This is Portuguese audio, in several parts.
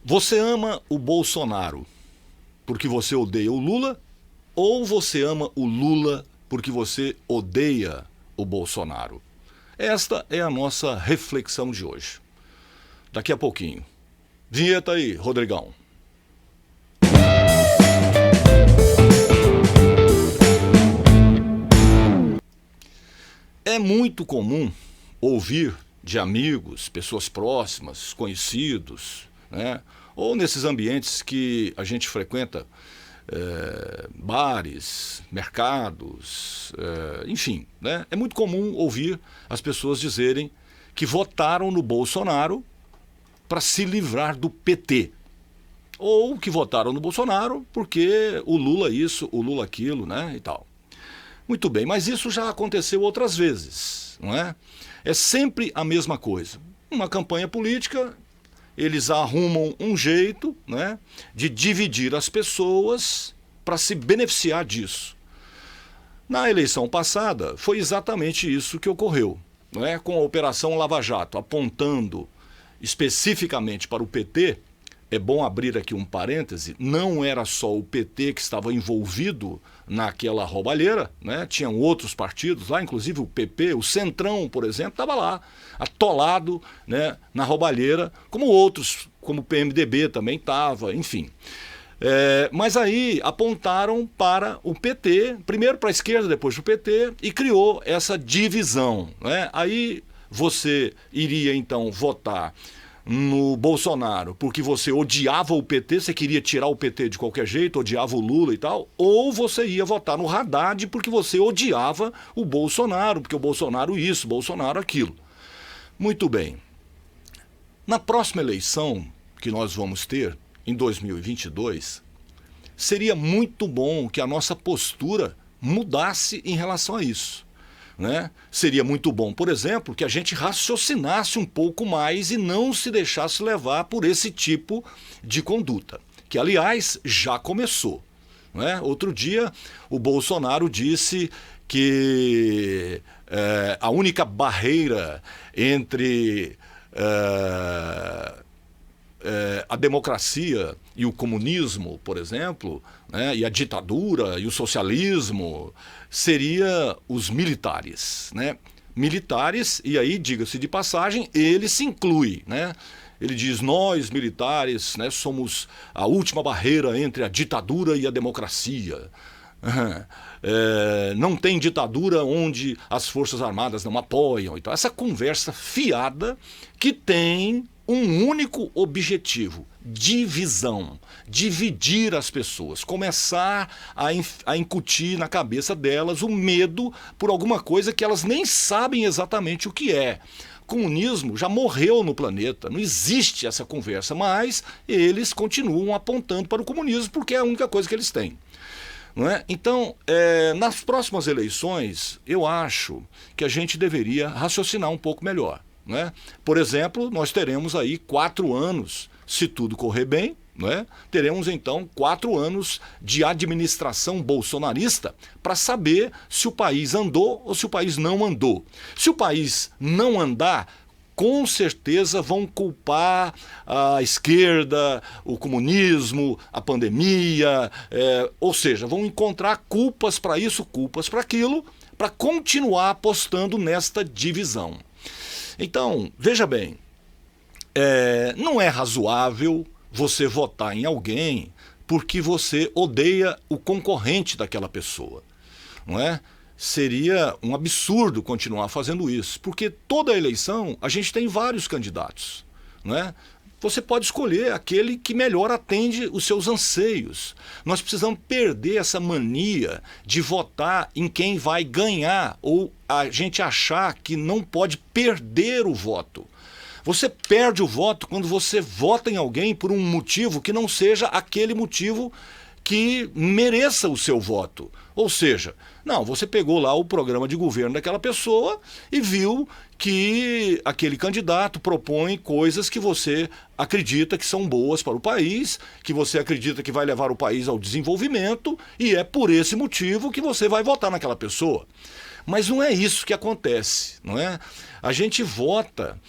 Você ama o Bolsonaro porque você odeia o Lula ou você ama o Lula porque você odeia o Bolsonaro? Esta é a nossa reflexão de hoje. Daqui a pouquinho. Vinheta aí, Rodrigão. É muito comum ouvir de amigos, pessoas próximas, conhecidos, né? Ou nesses ambientes que a gente frequenta, bares, mercados, enfim, né? É muito comum ouvir as pessoas dizerem que votaram no Bolsonaro para se livrar do PT. Ou que votaram no Bolsonaro porque o Lula isso, o Lula aquilo, né? E tal. Muito bem, mas isso já aconteceu outras vezes, não é? É sempre a mesma coisa. Uma campanha política, eles arrumam um jeito, né, de dividir as pessoas para se beneficiar disso. Na eleição passada, foi exatamente isso que ocorreu, não é? Com a Operação Lava Jato, apontando especificamente para o PT. É bom abrir aqui um parêntese, não era só o PT que estava envolvido naquela roubalheira, né? Tinham outros partidos lá, inclusive o PP, o Centrão, por exemplo, estava lá, atolado, né, na roubalheira, como outros, como o PMDB também estava, enfim. Mas aí apontaram para o PT, primeiro para a esquerda, depois para o PT, e criou essa divisão, né? Aí você iria então votar no Bolsonaro porque você odiava o PT, você queria tirar o PT de qualquer jeito, odiava o Lula e tal, ou você ia votar no Haddad porque você odiava o Bolsonaro, porque o Bolsonaro isso, o Bolsonaro aquilo. Muito bem. Na próxima eleição que nós vamos ter, em 2022, seria muito bom que a nossa postura mudasse em relação a isso. Né? Seria muito bom, por exemplo, que a gente raciocinasse um pouco mais e não se deixasse levar por esse tipo de conduta, que aliás já começou. Né? Outro dia o Bolsonaro disse que a única barreira entre a democracia e o comunismo, por exemplo, né, e a ditadura e o socialismo, seria os militares, né? Militares, e aí, diga-se de passagem, ele se inclui, né? Ele diz, nós militares, né, somos a última barreira entre a ditadura e a democracia. Não tem ditadura onde as Forças Armadas não apoiam. Então, essa conversa fiada que tem um único objetivo: divisão, dividir as pessoas, começar a incutir na cabeça delas o medo por alguma coisa que elas nem sabem exatamente o que é. O comunismo já morreu no planeta, não existe essa conversa, mas eles continuam apontando para o comunismo porque é a única coisa que eles têm. Não é? Então, nas próximas eleições, eu acho que a gente deveria raciocinar um pouco melhor. Não é? Por exemplo, nós teremos aí 4 anos, se tudo correr bem, não é? Teremos então 4 anos de administração bolsonarista para saber se o país andou ou se o país não andou. Se o país não andar, com certeza vão culpar a esquerda, o comunismo, a pandemia, ou seja, vão encontrar culpas para isso, culpas para aquilo, para continuar apostando nesta divisão. Então, veja bem, não é razoável você votar em alguém porque você odeia o concorrente daquela pessoa, não é? Seria um absurdo continuar fazendo isso, porque toda eleição a gente tem vários candidatos, não é? Você pode escolher aquele que melhor atende os seus anseios. Nós precisamos perder essa mania de votar em quem vai ganhar, ou a gente achar que não pode perder o voto. Você perde o voto quando você vota em alguém por um motivo que não seja aquele motivo que mereça o seu voto. Ou seja, não, você pegou lá o programa de governo daquela pessoa e viu que aquele candidato propõe coisas que você acredita que são boas para o país, que você acredita que vai levar o país ao desenvolvimento, e é por esse motivo que você vai votar naquela pessoa. Mas não é isso que acontece, não é? A gente vota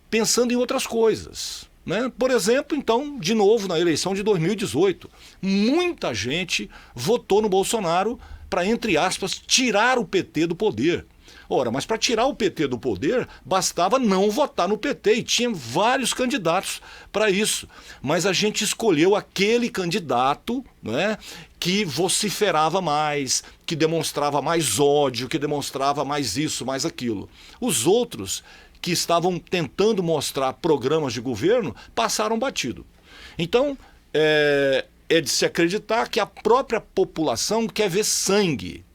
pensando em outras coisas. né? Por exemplo, então, de novo, na eleição de 2018, muita gente votou no Bolsonaro para, entre aspas, tirar o PT do poder. Ora, mas para tirar o PT do poder, bastava não votar no PT, e tinha vários candidatos para isso. Mas a gente escolheu aquele candidato, né, que vociferava mais, que demonstrava mais ódio, que demonstrava mais isso, mais aquilo. Os outros, que estavam tentando mostrar programas de governo, passaram batido. Então, é de se acreditar que a própria população quer ver sangue.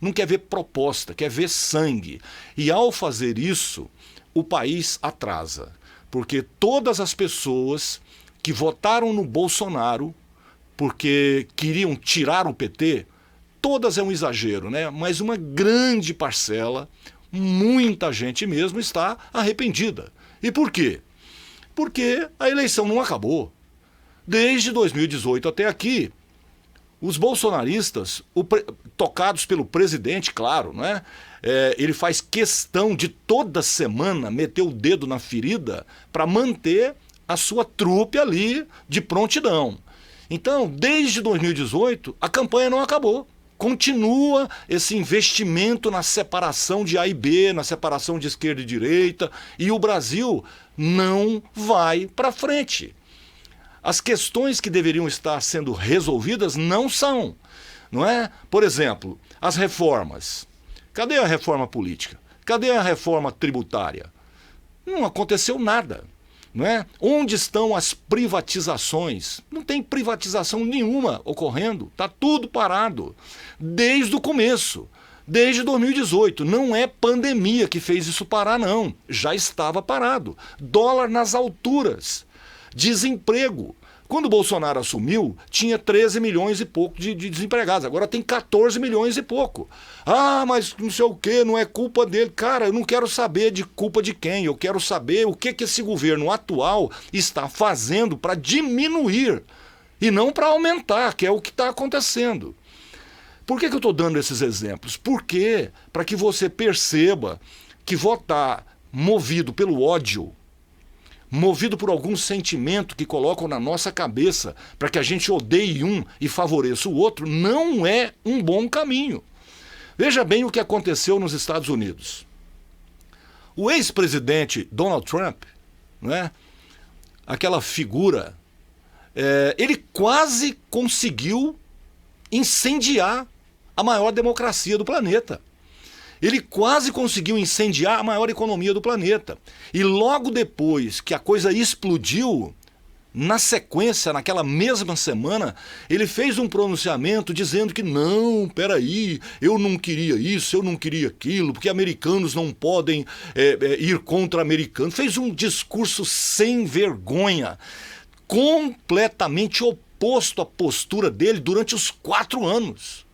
Não quer ver proposta, quer ver sangue. E ao fazer isso, o país atrasa. Porque todas as pessoas que votaram no Bolsonaro porque queriam tirar o PT, todas é um exagero, né? Mas uma grande parcela, muita gente mesmo, está arrependida. E por quê? Porque a eleição não acabou. Desde 2018 até aqui, os bolsonaristas, tocados pelo presidente, claro, né? Ele faz questão de toda semana meter o dedo na ferida para manter a sua trupe ali de prontidão. Então, desde 2018, a campanha não acabou. Continua esse investimento na separação de A e B, na separação de esquerda e direita, e o Brasil não vai para frente. As questões que deveriam estar sendo resolvidas não são, não é? Por exemplo, as reformas. Cadê a reforma política? Cadê a reforma tributária? Não aconteceu nada, não é? Onde estão as privatizações? Não tem privatização nenhuma ocorrendo, está tudo parado, desde o começo. Desde 2018, não é pandemia que fez isso parar, não. Já estava parado. Dólar nas alturas. Desemprego. Quando o Bolsonaro assumiu, tinha 13 milhões e pouco de desempregados. Agora tem 14 milhões e pouco. Ah, mas não sei o quê, não é culpa dele. Cara, eu não quero saber de culpa de quem. Eu quero saber o que esse governo atual está fazendo para diminuir e não para aumentar, que é o que está acontecendo. Por que eu estou dando esses exemplos? Porque para que você perceba que votar movido pelo ódio, movido por algum sentimento que colocam na nossa cabeça para que a gente odeie um e favoreça o outro, não é um bom caminho. Veja bem o que aconteceu nos Estados Unidos. O ex-presidente Donald Trump, né, aquela figura, ele quase conseguiu incendiar a maior democracia do planeta. Ele quase conseguiu incendiar a maior economia do planeta. E logo depois que a coisa explodiu, na sequência, naquela mesma semana, ele fez um pronunciamento dizendo que não, peraí, eu não queria isso, eu não queria aquilo, porque americanos não podem ir contra americanos. Fez um discurso sem vergonha, completamente oposto à postura dele durante os 4 anos.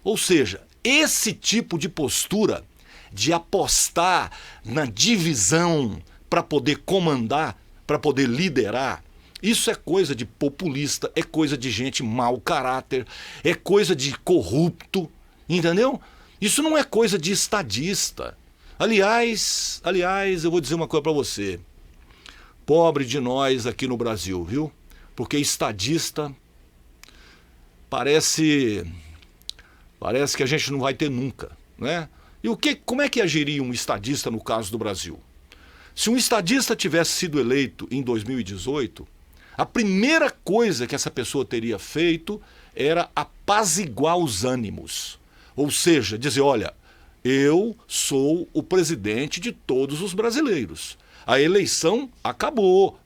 Ou seja, esse tipo de postura de apostar na divisão para poder comandar, para poder liderar, isso é coisa de populista, é coisa de gente mau caráter, é coisa de corrupto, entendeu? Isso não é coisa de estadista. Aliás, eu vou dizer uma coisa para você. Pobre de nós aqui no Brasil, viu? Porque estadista parece que a gente não vai ter nunca, né? E como é que agiria um estadista no caso do Brasil? Se um estadista tivesse sido eleito em 2018, a primeira coisa que essa pessoa teria feito era apaziguar os ânimos. Ou seja, dizer, olha, eu sou o presidente de todos os brasileiros. A eleição acabou.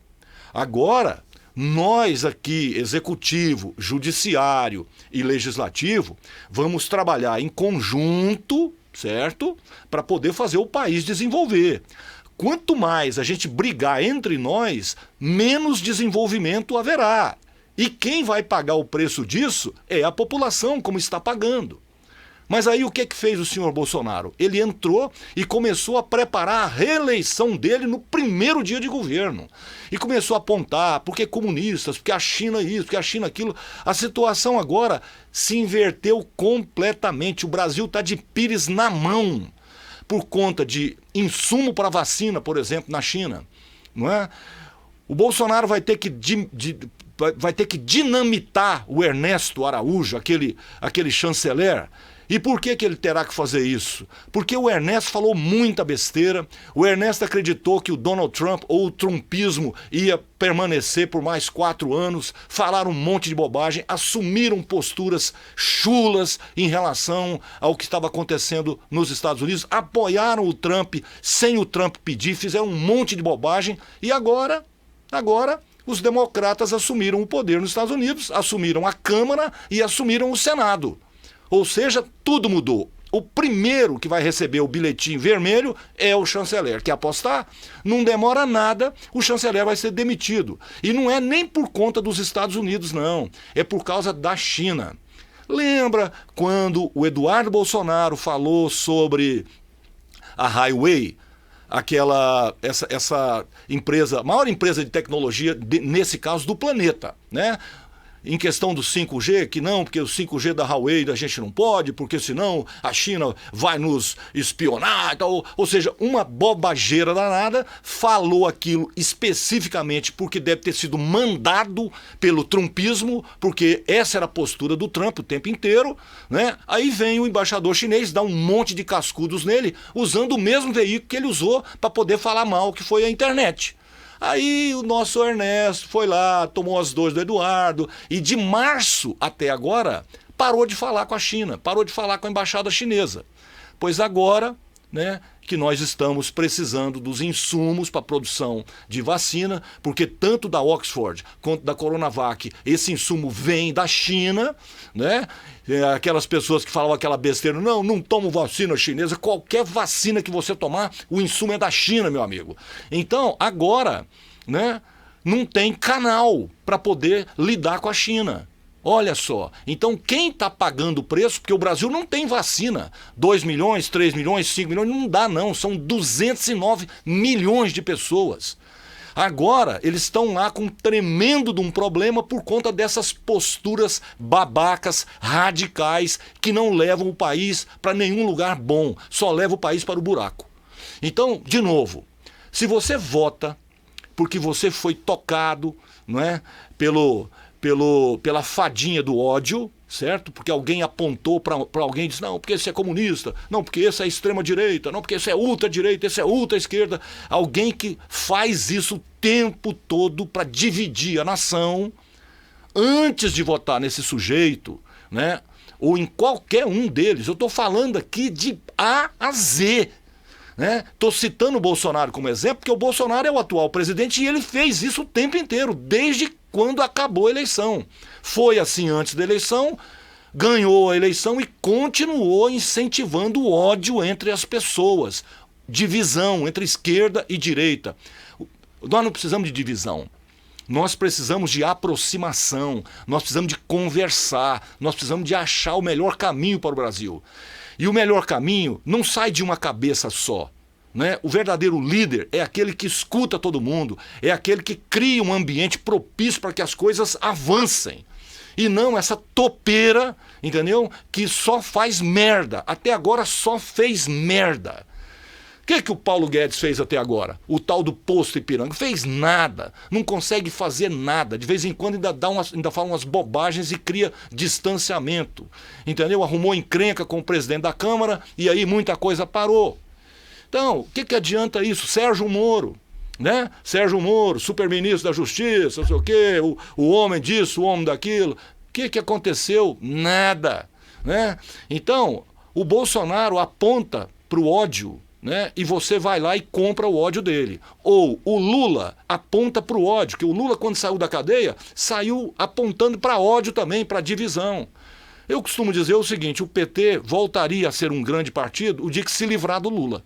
Agora, nós aqui, executivo, judiciário e legislativo, vamos trabalhar em conjunto, certo? Para poder fazer o país desenvolver. Quanto mais a gente brigar entre nós, menos desenvolvimento haverá. E quem vai pagar o preço disso é a população, como está pagando. Mas aí o que fez o senhor Bolsonaro? Ele entrou e começou a preparar a reeleição dele no primeiro dia de governo. E começou a apontar, porque comunistas, porque a China isso, porque a China aquilo. A situação agora se inverteu completamente. O Brasil está de pires na mão por conta de insumo para vacina, por exemplo, na China. Não é? O Bolsonaro vai ter que dinamitar o Ernesto Araújo, aquele chanceler. E por que ele terá que fazer isso? Porque o Ernesto falou muita besteira, o Ernesto acreditou que o Donald Trump ou o trumpismo ia permanecer por mais 4 anos, falaram um monte de bobagem, assumiram posturas chulas em relação ao que estava acontecendo nos Estados Unidos, apoiaram o Trump sem o Trump pedir, fizeram um monte de bobagem e agora os democratas assumiram o poder nos Estados Unidos, assumiram a Câmara e assumiram o Senado. Ou seja, tudo mudou. O primeiro que vai receber o bilhetinho vermelho é o chanceler. Quer apostar? Não demora nada, o chanceler vai ser demitido. E não é nem por conta dos Estados Unidos, não. É por causa da China. Lembra quando o Eduardo Bolsonaro falou sobre a Huawei? Essa empresa, a maior empresa de tecnologia, nesse caso, do planeta, né? Em questão do 5G, que não, porque o 5G da Huawei a gente não pode, porque senão a China vai nos espionar, ou seja, uma bobageira danada, falou aquilo especificamente porque deve ter sido mandado pelo trumpismo, porque essa era a postura do Trump o tempo inteiro, né? Aí vem o embaixador chinês, dá um monte de cascudos nele, usando o mesmo veículo que ele usou para poder falar mal, que foi a internet. Aí o nosso Ernesto foi lá, tomou as dores do Eduardo e de março até agora parou de falar com a China, parou de falar com a embaixada chinesa. Pois agora, né, que nós estamos precisando dos insumos para a produção de vacina, porque tanto da Oxford quanto da Coronavac, esse insumo vem da China, né? Aquelas pessoas que falavam aquela besteira, não tomo vacina chinesa, qualquer vacina que você tomar, o insumo é da China, meu amigo. Então, agora, né, não tem canal para poder lidar com a China. Olha só, então quem está pagando o preço, porque o Brasil não tem vacina, 2 milhões, 3 milhões, 5 milhões, não dá não, são 209 milhões de pessoas. Agora, eles estão lá com um tremendo de um problema por conta dessas posturas babacas, radicais, que não levam o país para nenhum lugar bom, só levam o país para o buraco. Então, de novo, se você porque você foi tocado, não é, pela fadinha do ódio, certo? Porque alguém apontou para alguém e disse, não, porque esse é comunista, não, porque esse é extrema-direita, não, porque esse é ultra-direita, esse é ultra-esquerda. Alguém que faz isso o tempo todo para dividir a nação, antes de votar nesse sujeito, né? Ou em qualquer um deles. Eu estou falando aqui de A a Z. Estou citando o Bolsonaro como exemplo, porque o Bolsonaro é o atual presidente e ele fez isso o tempo inteiro, desde quando acabou a eleição. Foi assim antes da eleição, ganhou a eleição e continuou incentivando o ódio entre as pessoas. Divisão entre esquerda e direita. Nós não precisamos de divisão. Nós precisamos de aproximação, nós precisamos de conversar, nós precisamos de achar o melhor caminho para o Brasil. E o melhor caminho não sai de uma cabeça só. Né? O verdadeiro líder é aquele que escuta todo mundo, é aquele que cria um ambiente propício para que as coisas avancem. E não essa topeira, entendeu? Que só faz merda. Até agora só fez merda. O que o Paulo Guedes fez até agora? O tal do Posto Ipiranga? Fez nada. Não consegue fazer nada. De vez em quando ainda fala umas bobagens e cria distanciamento. Entendeu? Arrumou encrenca com o presidente da Câmara e aí muita coisa parou. Então, o que adianta isso? Sérgio Moro, né? Sérgio Moro, super-ministro da Justiça, não sei o quê, o homem disso, o homem daquilo. O que aconteceu? Nada. Né? Então, o Bolsonaro aponta para o ódio, né? E você vai lá e compra o ódio dele. Ou o Lula aponta para o ódio, que o Lula, quando saiu da cadeia, saiu apontando para ódio também, para divisão. Eu costumo dizer o seguinte, o PT voltaria a ser um grande partido o dia que se livrar do Lula.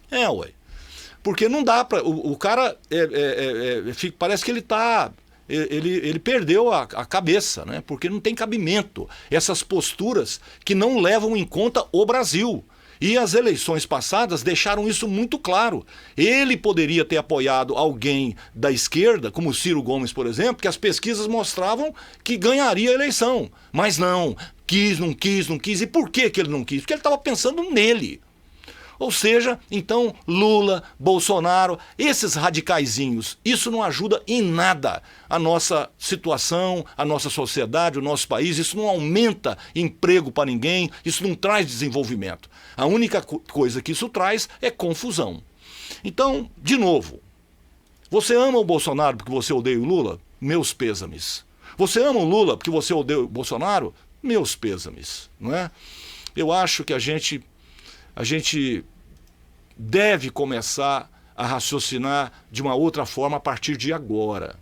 Ué. Porque não dá para... O cara parece que ele está... Ele perdeu a cabeça, né? Porque não tem cabimento. Essas posturas que não levam em conta o Brasil. E as eleições passadas deixaram isso muito claro. Ele poderia ter apoiado alguém da esquerda, como o Ciro Gomes, por exemplo, que as pesquisas mostravam que ganharia a eleição. Mas não, não quis. E por que ele não quis? Porque ele estava pensando nele. Ou seja, então Lula, Bolsonaro, esses radicaizinhos, isso não ajuda em nada a nossa situação, a nossa sociedade, o nosso país, isso não aumenta emprego para ninguém, isso não traz desenvolvimento. A única coisa que isso traz é confusão. Então, de novo, você ama o Bolsonaro porque você odeia o Lula? Meus pêsames. Você ama o Lula porque você odeia o Bolsonaro? Meus pêsames, não é? Eu acho que a gente deve começar a raciocinar de uma outra forma a partir de agora,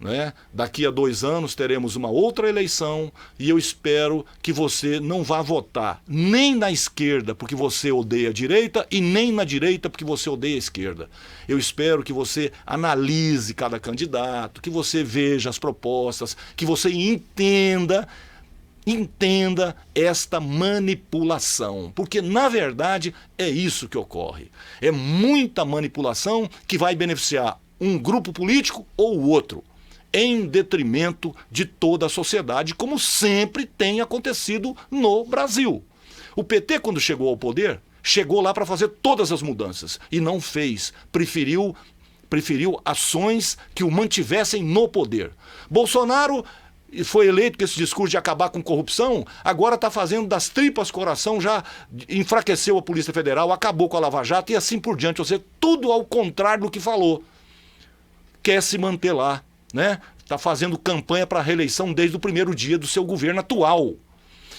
né? Daqui a 2 anos teremos uma outra eleição e eu espero que você não vá votar nem na esquerda porque você odeia a direita e nem na direita porque você odeia a esquerda. Eu espero que você analise cada candidato, que você veja as propostas, que você entenda esta manipulação, porque na verdade é isso que ocorre. É muita manipulação que vai beneficiar um grupo político ou o outro, em detrimento de toda a sociedade, como sempre tem acontecido no Brasil. O PT, quando chegou ao poder, chegou lá para fazer todas as mudanças e não fez, preferiu ações que o mantivessem no poder. Bolsonaro foi eleito com esse discurso de acabar com corrupção, agora está fazendo das tripas coração, já enfraqueceu a Polícia Federal, acabou com a Lava Jato e assim por diante, ou seja, tudo ao contrário do que falou. Quer se manter lá, né? Está fazendo campanha para a reeleição desde o primeiro dia do seu governo atual.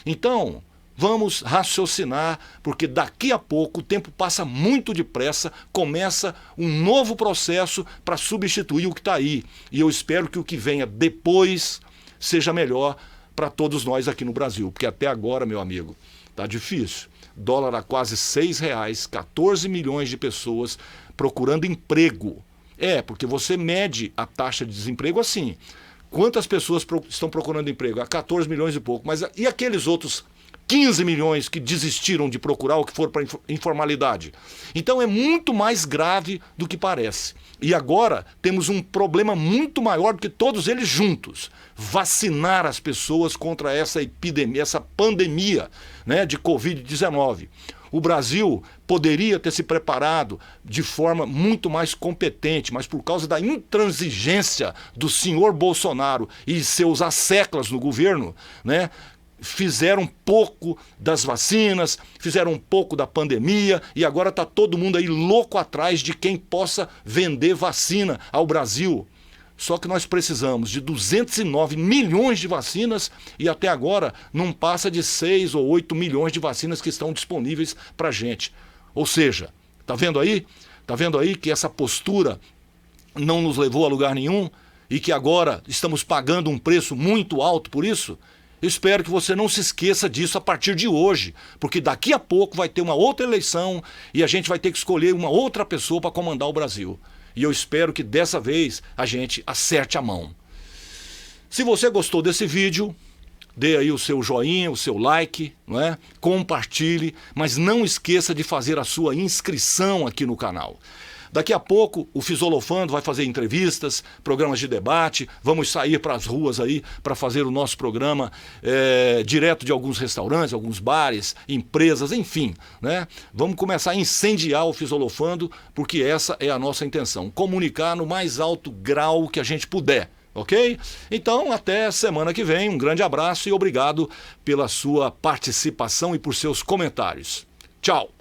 Então, vamos raciocinar, porque daqui a pouco o tempo passa muito depressa, começa um novo processo para substituir o que está aí. E eu espero que o que venha depois seja melhor para todos nós aqui no Brasil, porque até agora, meu amigo, tá difícil. Dólar a quase R$6, 14 milhões de pessoas procurando emprego. Porque você mede a taxa de desemprego assim. Quantas pessoas estão procurando emprego? A 14 milhões e pouco. Mas e aqueles outros 15 milhões que desistiram de procurar ou que foram para informalidade? Então é muito mais grave do que parece. E agora temos um problema muito maior do que todos eles juntos. Vacinar as pessoas contra essa epidemia, essa pandemia, né, de Covid-19. O Brasil poderia ter se preparado de forma muito mais competente, mas por causa da intransigência do senhor Bolsonaro e seus asseclas no governo, né, fizeram pouco das vacinas, fizeram um pouco da pandemia e agora está todo mundo aí louco atrás de quem possa vender vacina ao Brasil. Só que nós precisamos de 209 milhões de vacinas e até agora não passa de 6 ou 8 milhões de vacinas que estão disponíveis para a gente. Ou seja, tá vendo aí? Tá vendo aí que essa postura não nos levou a lugar nenhum e que agora estamos pagando um preço muito alto por isso? Eu espero que você não se esqueça disso a partir de hoje, porque daqui a pouco vai ter uma outra eleição e a gente vai ter que escolher uma outra pessoa para comandar o Brasil. E eu espero que dessa vez a gente acerte a mão. Se você gostou desse vídeo, dê aí o seu joinha, o seu like, não é? Compartilhe, mas não esqueça de fazer a sua inscrição aqui no canal. Daqui a pouco o Fisolofando vai fazer entrevistas, programas de debate, vamos sair para as ruas aí para fazer o nosso programa direto de alguns restaurantes, alguns bares, empresas, enfim, né? Vamos começar a incendiar o Fisolofando, porque essa é a nossa intenção, comunicar no mais alto grau que a gente puder. Ok? Então, até semana que vem, um grande abraço e obrigado pela sua participação e por seus comentários. Tchau!